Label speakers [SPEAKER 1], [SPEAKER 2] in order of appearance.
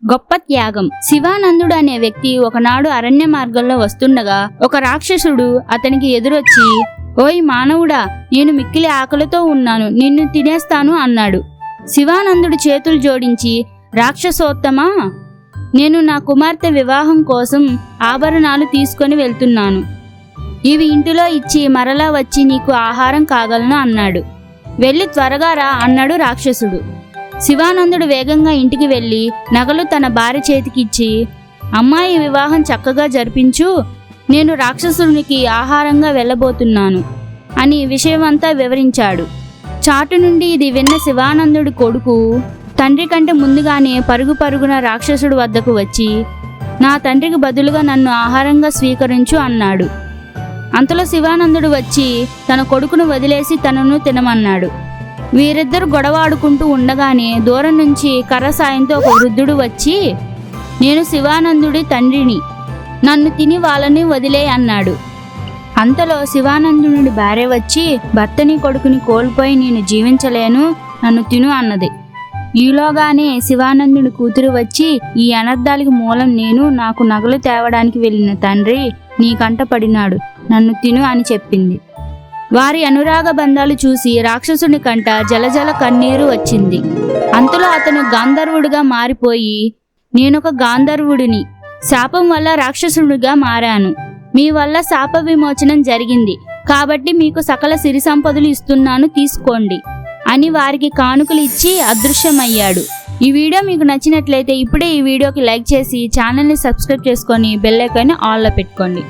[SPEAKER 1] గొప్ప త్యాగం. శివానందుడు అనే వ్యక్తి ఒకనాడు అరణ్య మార్గంలో వస్తుండగా ఒక రాక్షసుడు అతనికి ఎదురొచ్చి, ఓయ్ మానవుడా, నేను మిక్కిలి ఆకలితో ఉన్నాను, నిన్ను తినేస్తాను అన్నాడు. శివానందుడు చేతులు జోడించి, రాక్షసోత్తమా, నేను నా కుమార్తె వివాహం కోసం ఆభరణాలు తీసుకొని వెళ్తున్నాను. ఇవి ఇంటిలో ఇచ్చి మరలా వచ్చి నీకు ఆహారం కాగలను అన్నాడు. వెళ్ళి త్వరగా రా అన్నాడు రాక్షసుడు. శివానందుడు వేగంగా ఇంటికి వెళ్ళి నగలు తన భార్య చేతికిచ్చి, అమ్మాయి వివాహం చక్కగా జరిపించు, నేను రాక్షసునికి ఆహారంగా వెళ్ళబోతున్నాను అని విషయమంతా వివరించాడు. చాటు నుండి ఇది విన్న శివానందుడి కొడుకు తండ్రి కంటే ముందుగానే పరుగు పరుగున రాక్షసుడు వద్దకు వచ్చి, నా తండ్రికి బదులుగా నన్ను ఆహారంగా స్వీకరించు అన్నాడు. అంతలో శివానందుడు వచ్చి తన కొడుకును వదిలేసి తనను తినమన్నాడు. వీరిద్దరు గొడవాడుకుంటూ ఉండగానే దూరం నుంచి కర్ర సాయంతో ఒక వృద్ధుడు వచ్చి, నేను శివానందుడి తండ్రిని, నన్ను తిని వాళ్ళని వదిలే అన్నాడు. అంతలో శివానందుడి భార్య వచ్చి, భర్తని కొడుకుని కోల్పోయి నేను జీవించలేను, నన్ను తిను అన్నది. ఈలోగానే శివానందుడి కూతురు వచ్చి, ఈ అనర్థాలకి మూలం నేను, నాకు నగలు తేవడానికి వెళ్ళిన తండ్రి నీ కంట పడినాడు, నన్ను తిను అని చెప్పింది. వారి అనురాగ బంధాలు చూసి రాక్షసుని కంట జలజల కన్నీరు వచ్చింది. అంతలో అతను గాంధర్వుడిగా మారిపోయి, నేనొక గాంధర్వుడిని, శాపం వల్ల రాక్షసుడిగా మారాను, మీ వల్ల శాప విమోచనం జరిగింది, కాబట్టి మీకు సకల సిరి సంపదలు ఇస్తున్నాను, తీసుకోండి అని వారికి కానుకలు ఇచ్చి అదృశ్యమయ్యాడు. ఈ వీడియో మీకు నచ్చినట్లయితే ఇప్పుడే ఈ వీడియోకి లైక్ చేసి ఛానల్ని సబ్స్క్రైబ్ చేసుకొని బెల్ ఐకాన్ని ఆన్లో పెట్టుకోండి.